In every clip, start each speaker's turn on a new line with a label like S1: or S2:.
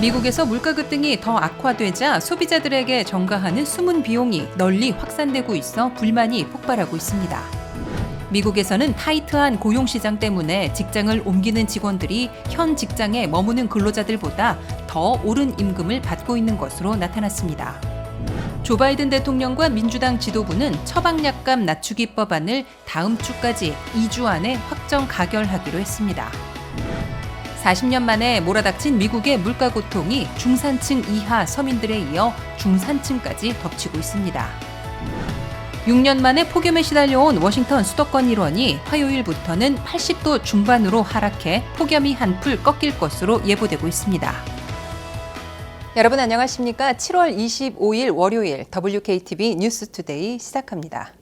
S1: 미국에서 물가 급등이 더 악화되자 소비자들에게 전가하는 숨은 비용이 널리 확산되고 있어 불만이 폭발하고 있습니다. 미국에서는 타이트한 고용시장 때문에 직장을 옮기는 직원들이 현 직장에 머무는 근로자들보다 더 오른 임금을 받고 있는 것으로 나타났습니다. 조 바이든 대통령과 민주당 지도부는 처방약값 낮추기 법안을 다음 주까지 2주 안에 확정 가결하기로 했습니다. 40년 만에 몰아닥친 미국의 물가 고통이 중산층 이하 서민들에 이어 중산층까지 덮치고 있습니다. 6년 만에 폭염에 시달려온 워싱턴 수도권 일원이 화요일부터는 80도 중반으로 하락해 폭염이 한풀 꺾일 것으로 예보되고 있습니다. 여러분 안녕하십니까? 7월 25일 월요일 WKTV 뉴스투데이 시작합니다.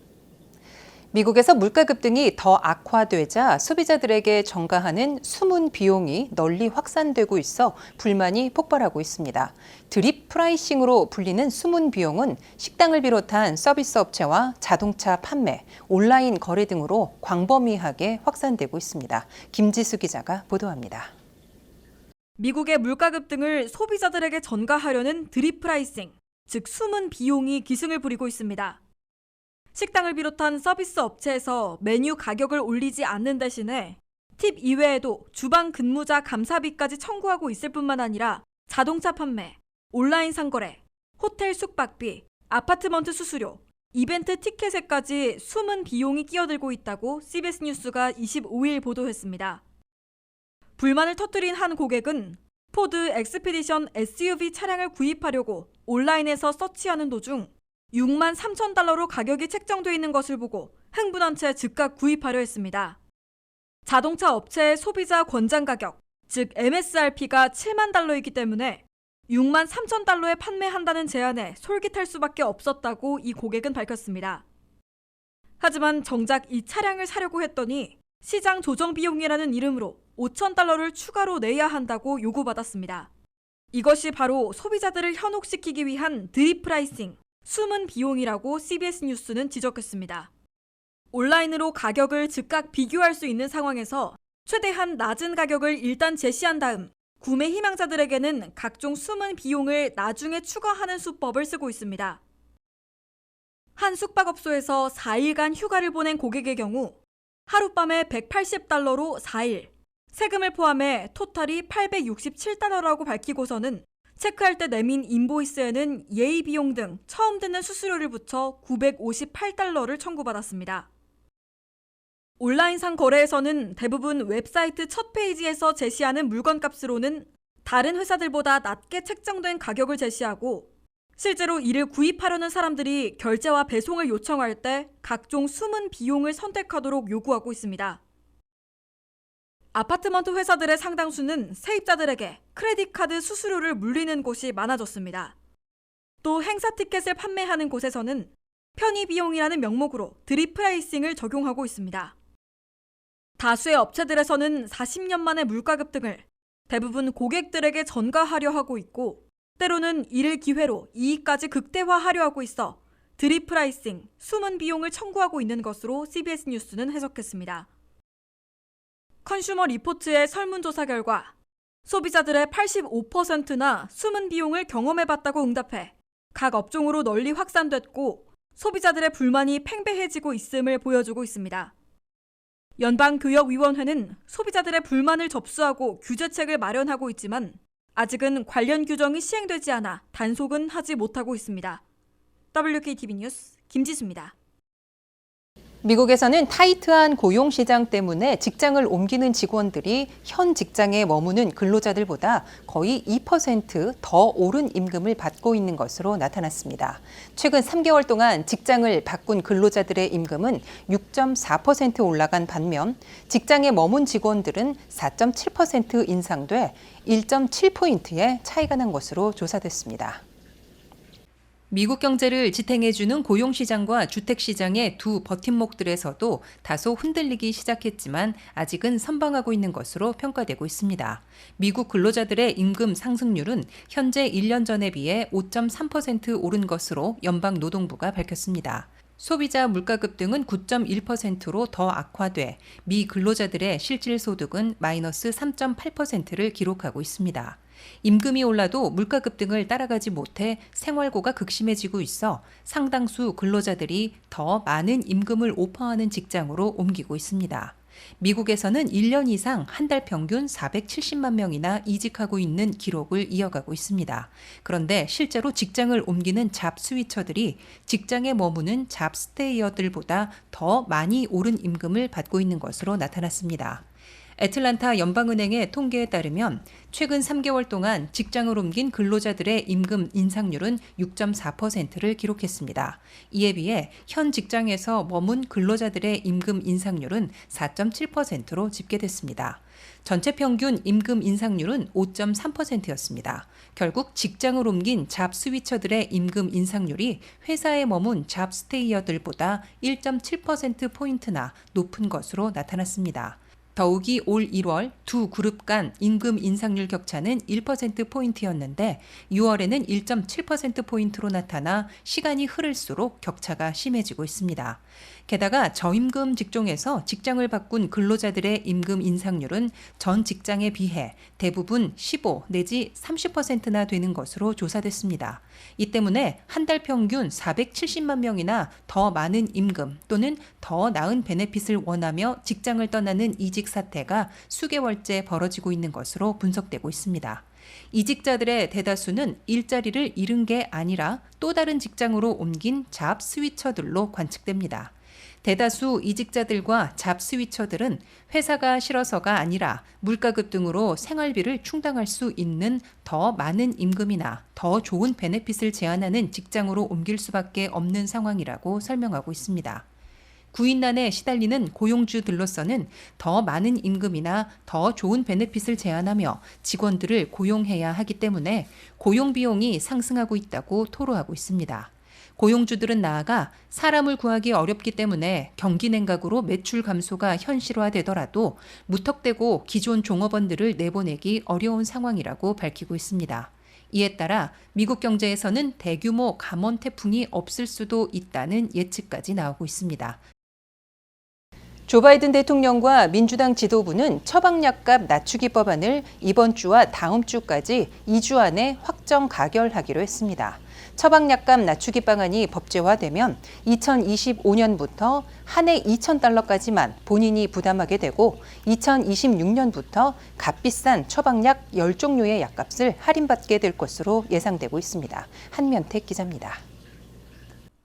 S1: 미국에서 물가 급등이 더 악화되자 소비자들에게 전가하는 숨은 비용이 널리 확산되고 있어 불만이 폭발하고 있습니다. 드립 프라이싱으로 불리는 숨은 비용은 식당을 비롯한 서비스 업체와 자동차 판매, 온라인 거래 등으로 광범위하게 확산되고 있습니다. 김지수 기자가 보도합니다.
S2: 미국의 물가 급등을 소비자들에게 전가하려는 드립 프라이싱, 즉 숨은 비용이 기승을 부리고 있습니다. 식당을 비롯한 서비스 업체에서 메뉴 가격을 올리지 않는 대신에 팁 이외에도 주방 근무자 감사비까지 청구하고 있을 뿐만 아니라 자동차 판매, 온라인 상거래, 호텔 숙박비, 아파트먼트 수수료, 이벤트 티켓에까지 숨은 비용이 끼어들고 있다고 CBS 뉴스가 25일 보도했습니다. 불만을 터뜨린 한 고객은 포드 엑스피디션 SUV 차량을 구입하려고 온라인에서 서치하는 도중 6만 3천 달러로 가격이 책정돼 있는 것을 보고 흥분한 채 즉각 구입하려 했습니다. 자동차 업체의 소비자 권장 가격, 즉 MSRP가 7만 달러이기 때문에 6만 3천 달러에 판매한다는 제안에 솔깃할 수밖에 없었다고 이 고객은 밝혔습니다. 하지만 정작 이 차량을 사려고 했더니 시장 조정 비용이라는 이름으로 5천 달러를 추가로 내야 한다고 요구받았습니다. 이것이 바로 소비자들을 현혹시키기 위한 드립 프라이싱, 숨은 비용이라고 CBS 뉴스는 지적했습니다. 온라인으로 가격을 즉각 비교할 수 있는 상황에서 최대한 낮은 가격을 일단 제시한 다음 구매 희망자들에게는 각종 숨은 비용을 나중에 추가하는 수법을 쓰고 있습니다. 한 숙박업소에서 4일간 휴가를 보낸 고객의 경우 하룻밤에 180달러로 4일, 세금을 포함해 토탈이 867달러라고 밝히고서는 체크할 때 내민 인보이스에는 예의 비용 등 처음 듣는 수수료를 붙여 958달러를 청구받았습니다. 온라인상 거래에서는 대부분 웹사이트 첫 페이지에서 제시하는 물건값으로는 다른 회사들보다 낮게 책정된 가격을 제시하고 실제로 이를 구입하려는 사람들이 결제와 배송을 요청할 때 각종 숨은 비용을 선택하도록 요구하고 있습니다. 아파트먼트 회사들의 상당수는 세입자들에게 크레딧 카드 수수료를 물리는 곳이 많아졌습니다. 또 행사 티켓을 판매하는 곳에서는 편의 비용이라는 명목으로 드립 프라이싱을 적용하고 있습니다. 다수의 업체들에서는 40년 만의 물가 급등을 대부분 고객들에게 전가하려 하고 있고 때로는 이를 기회로 이익까지 극대화하려 하고 있어 드립 프라이싱, 숨은 비용을 청구하고 있는 것으로 CBS 뉴스는 해석했습니다. 컨슈머 리포트의 설문조사 결과 소비자들의 85%나 숨은 비용을 경험해봤다고 응답해 각 업종으로 널리 확산됐고 소비자들의 불만이 팽배해지고 있음을 보여주고 있습니다. 연방교역위원회는 소비자들의 불만을 접수하고 규제책을 마련하고 있지만 아직은 관련 규정이 시행되지 않아 단속은 하지 못하고 있습니다. WKTV 뉴스 김지수입니다.
S1: 미국에서는 타이트한 고용시장 때문에 직장을 옮기는 직원들이 현 직장에 머무는 근로자들보다 거의 2% 오른 임금을 받고 있는 것으로 나타났습니다. 최근 3개월 동안 직장을 바꾼 근로자들의 임금은 6.4% 올라간 반면 직장에 머문 직원들은 4.7% 인상돼 1.7포인트의 차이가 난 것으로 조사됐습니다. 미국 경제를 지탱해주는 고용시장과 주택시장의 두 버팀목들에서도 다소 흔들리기 시작했지만 아직은 선방하고 있는 것으로 평가되고 있습니다. 미국 근로자들의 임금 상승률은 현재 1년 전에 비해 5.3% 오른 것으로 연방노동부가 밝혔습니다. 소비자 물가 급등은 9.1%로 더 악화돼 미 근로자들의 실질 소득은 마이너스 3.8%를 기록하고 있습니다. 임금이 올라도 물가 급등을 따라가지 못해 생활고가 극심해지고 있어 상당수 근로자들이 더 많은 임금을 오퍼하는 직장으로 옮기고 있습니다. 미국에서는 1년 이상 한 달 평균 470만 명이나 이직하고 있는 기록을 이어가고 있습니다. 그런데 실제로 직장을 옮기는 잡 스위처들이 직장에 머무는 잡 스테이어들보다 더 많이 오른 임금을 받고 있는 것으로 나타났습니다. 애틀란타 연방은행의 통계에 따르면 최근 3개월 동안 직장을 옮긴 근로자들의 임금 인상률은 6.4%를 기록했습니다. 이에 비해 현 직장에서 머문 근로자들의 임금 인상률은 4.7%로 집계됐습니다. 전체 평균 임금 인상률은 5.3%였습니다. 결국 직장을 옮긴 잡 스위처들의 임금 인상률이 회사에 머문 잡 스테이어들보다 1.7%포인트나 높은 것으로 나타났습니다. 더욱이 올 1월 두 그룹 간 임금 인상률 격차는 1%포인트였는데 6월에는 1.7%포인트로 나타나 시간이 흐를수록 격차가 심해지고 있습니다. 게다가 저임금 직종에서 직장을 바꾼 근로자들의 임금 인상률은 전 직장에 비해 대부분 15 내지 30%나 되는 것으로 조사됐습니다. 이 때문에 한 달 평균 470만 명이나 더 많은 임금 또는 더 나은 베네핏을 원하며 직장을 떠나는 이직 사태가 수개월째 벌어지고 있는 것으로 분석되고 있습니다. 이직자들의 대다수는 일자리를 잃은 게 아니라 또 다른 직장으로 옮긴 잡 스위처들로 관측됩니다. 대다수 이직자들과 잡 스위처들은 회사가 싫어서가 아니라 물가 급등으로 생활비를 충당할 수 있는 더 많은 임금이나 더 좋은 베네핏을 제한하는 직장으로 옮길 수밖에 없는 상황이라고 설명하고 있습니다. 구인난에 시달리는 고용주들로서는 더 많은 임금이나 더 좋은 베네핏을 제한하며 직원들을 고용해야 하기 때문에 고용 비용이 상승하고 있다고 토로하고 있습니다. 고용주들은 나아가 사람을 구하기 어렵기 때문에 경기 냉각으로 매출 감소가 현실화되더라도 무턱대고 기존 종업원들을 내보내기 어려운 상황이라고 밝히고 있습니다. 이에 따라 미국 경제에서는 대규모 감원 태풍이 없을 수도 있다는 예측까지 나오고 있습니다. 조 바이든 대통령과 민주당 지도부는 처방약값 낮추기 법안을 이번 주와 다음 주까지 2주 안에 확정 가결하기로 했습니다. 처방약값 낮추기 방안이 법제화되면 2025년부터 한 해 $2,000까지만 본인이 부담하게 되고 2026년부터 값비싼 처방약 10종류의 약값을 할인받게 될 것으로 예상되고 있습니다. 한면택 기자입니다.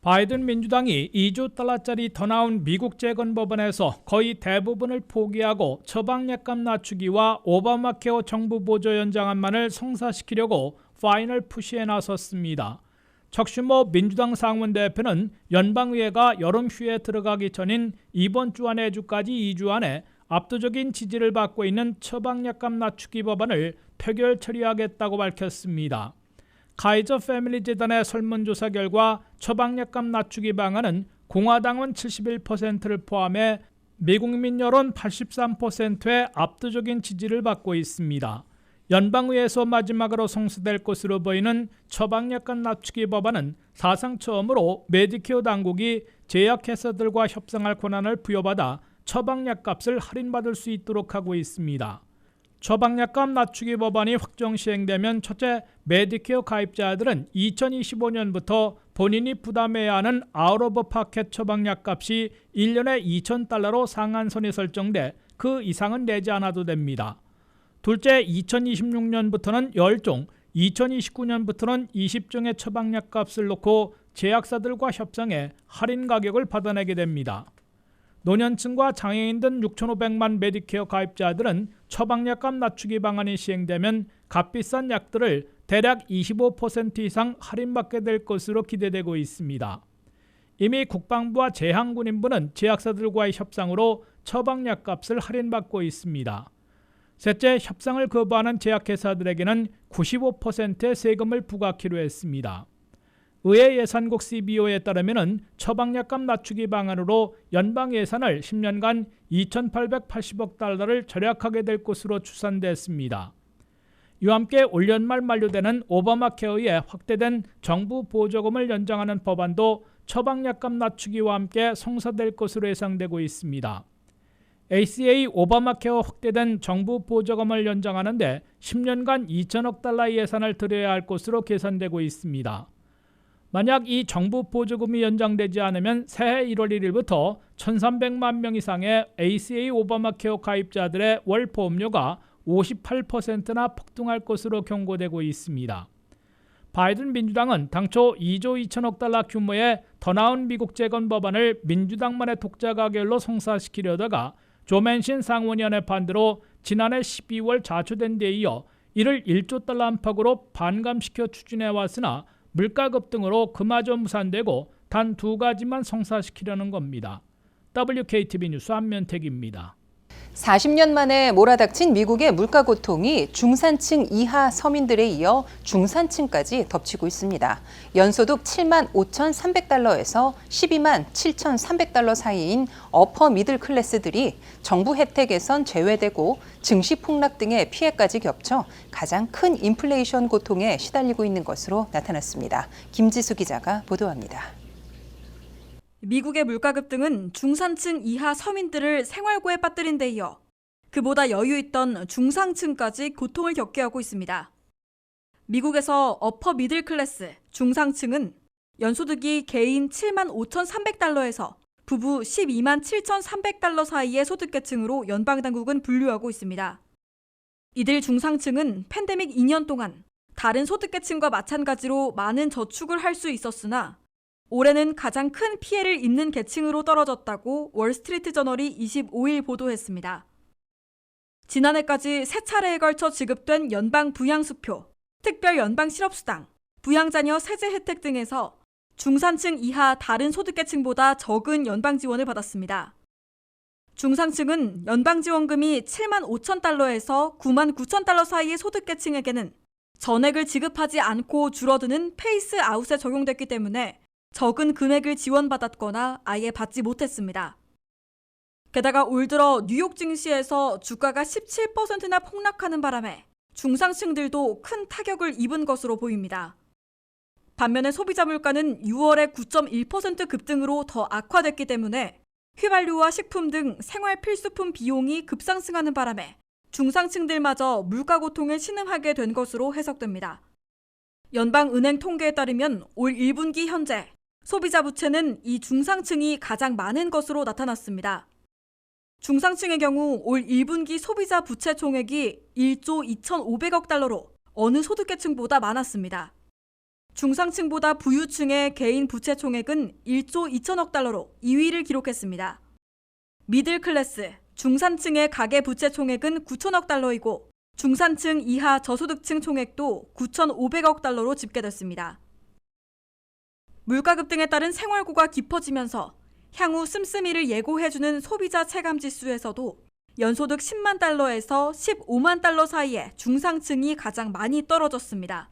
S3: 바이든 민주당이 2조 달러짜리 더 나온 미국 재건 법안에서 거의 대부분을 포기하고 처방약값 낮추기와 오바마 케어 정부 보조 연장안만을 성사시키려고 파이널 푸시에 나섰습니다. 척 슈머 민주당 상원 대표는 연방의회가 여름 휴에 들어가기 전인 이번 주 안에 주까지 2주 안에 압도적인 지지를 받고 있는 처방약값 낮추기 법안을 표결 처리하겠다고 밝혔습니다. 카이저 패밀리 재단의 설문조사 결과 처방약값 낮추기 방안은 공화당원 71%를 포함해 미국민 여론 83%의 압도적인 지지를 받고 있습니다. 연방의회에서 마지막으로 성사될 것으로 보이는 처방약값 낮추기 법안은 사상 처음으로 메디케어 당국이 제약회사들과 협상할 권한을 부여받아 처방약값을 할인받을 수 있도록 하고 있습니다. 처방약값 낮추기 법안이 확정 시행되면 첫째, 메디케어 가입자들은 2025년부터 본인이 부담해야 하는 아웃 오브 파켓 처방약값이 1년에 $2,000로 상한선이 설정돼 그 이상은 내지 않아도 됩니다. 둘째, 2026년부터는 10종, 2029년부터는 20종의 처방약값을 놓고 제약사들과 협상해 할인 가격을 받아내게 됩니다. 노년층과 장애인 등 6,500만 메디케어 가입자들은 처방약값 낮추기 방안이 시행되면 값비싼 약들을 대략 25% 이상 할인받게 될 것으로 기대되고 있습니다. 이미 국방부와 제한군인부는 제약사들과의 협상으로 처방약값을 할인받고 있습니다. 셋째, 협상을 거부하는 제약회사들에게는 95%의 세금을 부과하기로 했습니다. 의회 예산국 CBO에 따르면 처방약값 낮추기 방안으로 연방 예산을 10년간 2,880억 달러를 절약하게 될 것으로 추산됐습니다. 이와 함께 올 연말 만료되는 오바마 케어의 확대된 정부 보조금을 연장하는 법안도 처방약값 낮추기와 함께 성사될 것으로 예상되고 있습니다. ACA 오바마 케어 확대된 정부 보조금을 연장하는데 10년간 2천억 달러의 예산을 들여야 할 것으로 계산되고 있습니다. 만약 이 정부 보조금이 연장되지 않으면 새해 1월 1일부터 1,300만 명 이상의 ACA 오바마 케어 가입자들의 월 보험료가 58%나 폭등할 것으로 경고되고 있습니다. 바이든 민주당은 당초 2조 2천억 달러 규모의 더 나은 미국 재건 법안을 민주당만의 독자 가결로 성사시키려다가 조 맨신 상원의원의 반대로 지난해 12월 자초된 데 이어 이를 1조 달러 안팎으로 반감시켜 추진해왔으나 물가 급등으로 그마저 무산되고 단 2가지만 성사시키려는 겁니다. WKTV 뉴스 안면택입니다.
S1: 40년 만에 몰아닥친 미국의 물가 고통이 중산층 이하 서민들에 이어 중산층까지 덮치고 있습니다. 연소득 7만 5,300달러에서 12만 7,300달러 사이인 어퍼 미들 클래스들이 정부 혜택에선 제외되고 증시 폭락 등의 피해까지 겹쳐 가장 큰 인플레이션 고통에 시달리고 있는 것으로 나타났습니다. 김지수 기자가 보도합니다.
S2: 미국의 물가 급등은 중산층 이하 서민들을 생활고에 빠뜨린 데 이어 그보다 여유 있던 중상층까지 고통을 겪게 하고 있습니다. 미국에서 어퍼 미들 클래스, 중상층은 연소득이 개인 7만 5,300달러에서 부부 12만 7,300달러 사이의 소득계층으로 연방당국은 분류하고 있습니다. 이들 중상층은 팬데믹 2년 동안 다른 소득계층과 마찬가지로 많은 저축을 할 수 있었으나 올해는 가장 큰 피해를 입는 계층으로 떨어졌다고 월스트리트 저널이 25일 보도했습니다. 지난해까지 3차례에 걸쳐 지급된 연방 부양수표, 특별 연방 실업수당, 부양자녀 세제 혜택 등에서 중산층 이하 다른 소득계층보다 적은 연방 지원을 받았습니다. 중상층은 연방 지원금이 7만 5천 달러에서 9만 9천 달러 사이의 소득계층에게는 전액을 지급하지 않고 줄어드는 페이스 아웃에 적용됐기 때문에 적은 금액을 지원받았거나 아예 받지 못했습니다. 게다가 올 들어 뉴욕 증시에서 주가가 17%나 폭락하는 바람에 중상층들도 큰 타격을 입은 것으로 보입니다. 반면에 소비자 물가는 6월에 9.1% 급등으로 더 악화됐기 때문에 휘발유와 식품 등 생활 필수품 비용이 급상승하는 바람에 중상층들마저 물가 고통에 신음하게 된 것으로 해석됩니다. 연방은행 통계에 따르면 올 1분기 현재 소비자 부채는 이 중상층이 가장 많은 것으로 나타났습니다. 중상층의 경우 올 1분기 소비자 부채 총액이 1조 2,500억 달러로 어느 소득계층보다 많았습니다. 중상층보다 부유층의 개인 부채 총액은 1조 2천억 달러로 2위를 기록했습니다. 미들 클래스, 중산층의 가계 부채 총액은 9천억 달러이고 중산층 이하 저소득층 총액도 9,500억 달러로 집계됐습니다. 물가 급등에 따른 생활고가 깊어지면서 향후 씀씀이를 예고해주는 소비자 체감지수에서도 연소득 10만 달러에서 15만 달러 사이에 중상층이 가장 많이 떨어졌습니다.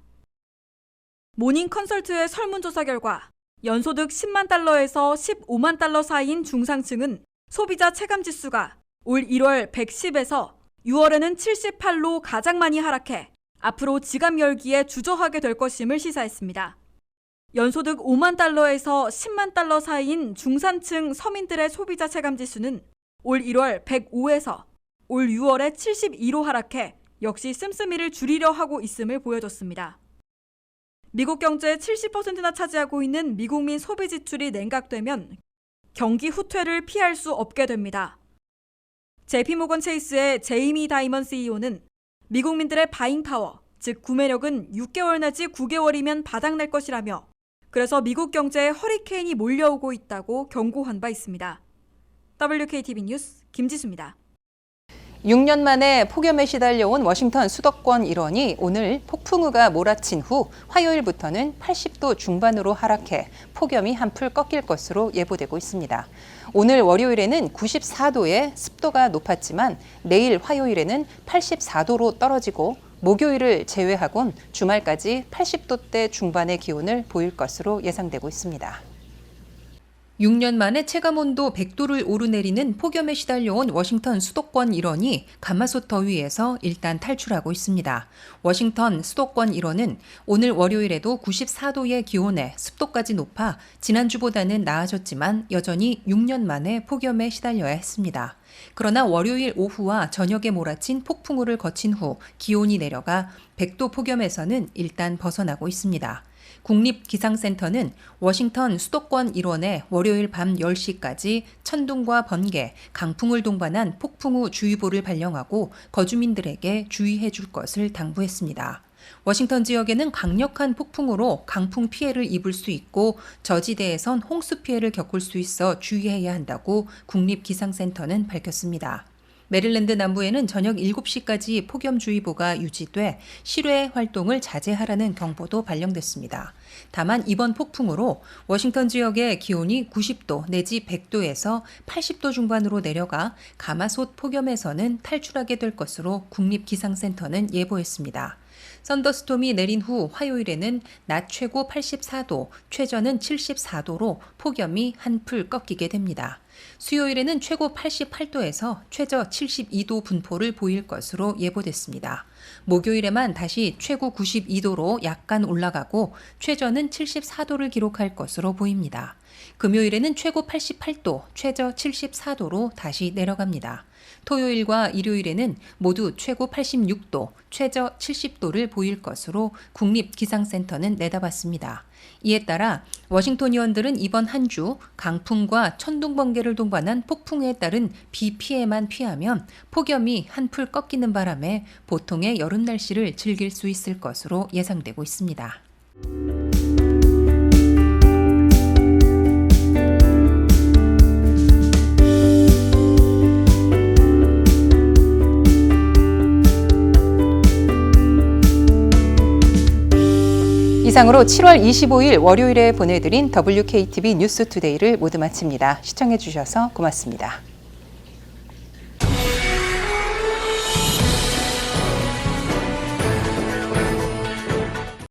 S2: 모닝 컨설트의 설문조사 결과 연소득 10만 달러에서 15만 달러 사이인 중상층은 소비자 체감지수가 올 1월 110에서 6월에는 78로 가장 많이 하락해 앞으로 지갑 열기에 주저하게 될 것임을 시사했습니다. 연소득 5만 달러에서 10만 달러 사이인 중산층 서민들의 소비자 체감지수는 올 1월 105에서 올 6월에 72로 하락해 역시 씀씀이를 줄이려 하고 있음을 보여줬습니다. 미국 경제의 70%나 차지하고 있는 미국민 소비 지출이 냉각되면 경기 후퇴를 피할 수 없게 됩니다. JP모건 체이스의 제이미 다이먼 CEO는 미국민들의 바잉 파워, 즉 구매력은 6개월 내지 9개월이면 바닥날 것이라며 그래서 미국 경제에 허리케인이 몰려오고 있다고 경고한 바 있습니다. WKTV 뉴스 김지수입니다.
S1: 6년 만에 폭염에 시달려온 워싱턴 수도권 일원이 오늘 폭풍우가 몰아친 후 화요일부터는 80도 중반으로 하락해 폭염이 한풀 꺾일 것으로 예보되고 있습니다. 오늘 월요일에는 94도에 습도가 높았지만 내일 화요일에는 84도로 떨어지고 목요일을 제외하곤 주말까지 80도대 중반의 기온을 보일 것으로 예상되고 있습니다. 6년 만에 체감온도 100도를 오르내리는 폭염에 시달려온 워싱턴 수도권 일원이 가마솥 더위에서 일단 탈출하고 있습니다. 워싱턴 수도권 일원은 오늘 월요일에도 94도의 기온에 습도까지 높아 지난주보다는 나아졌지만 여전히 6년 만에 폭염에 시달려야 했습니다. 그러나 월요일 오후와 저녁에 몰아친 폭풍우를 거친 후 기온이 내려가 100도 폭염에서는 일단 벗어나고 있습니다. 국립기상센터는 워싱턴 수도권 일원에 월요일 밤 10시까지 천둥과 번개, 강풍을 동반한 폭풍우 주의보를 발령하고 거주민들에게 주의해 줄 것을 당부했습니다. 워싱턴 지역에는 강력한 폭풍우로 강풍 피해를 입을 수 있고 저지대에선 홍수 피해를 겪을 수 있어 주의해야 한다고 국립기상센터는 밝혔습니다. 메릴랜드 남부에는 저녁 7시까지 폭염주의보가 유지돼 실외 활동을 자제하라는 경보도 발령됐습니다. 다만 이번 폭풍으로 워싱턴 지역의 기온이 90도 내지 100도에서 80도 중반으로 내려가 가마솥 폭염에서는 탈출하게 될 것으로 국립기상센터는 예보했습니다. 썬더스톰이 내린 후 화요일에는 낮 최고 84도, 최저는 74도로 폭염이 한풀 꺾이게 됩니다. 수요일에는 최고 88도에서 최저 72도 분포를 보일 것으로 예보됐습니다. 목요일에만 다시 최고 92도로 약간 올라가고 최저는 74도를 기록할 것으로 보입니다. 금요일에는 최고 88도, 최저 74도로 다시 내려갑니다. 토요일과 일요일에는 모두 최고 86도, 최저 70도를 보일 것으로 국립기상센터는 내다봤습니다. 이에 따라 워싱턴의원들은 이번 한 주 강풍과 천둥 번개를 동반한 폭풍에 따른 비 피해만 피하면 폭염이 한풀 꺾이는 바람에 보통의 여름 날씨를 즐길 수 있을 것으로 예상되고 있습니다. 이상으로 7월 25일 월요일에 보내드린 WKTV 뉴스투데이를 모두 마칩니다. 시청해주셔서 고맙습니다.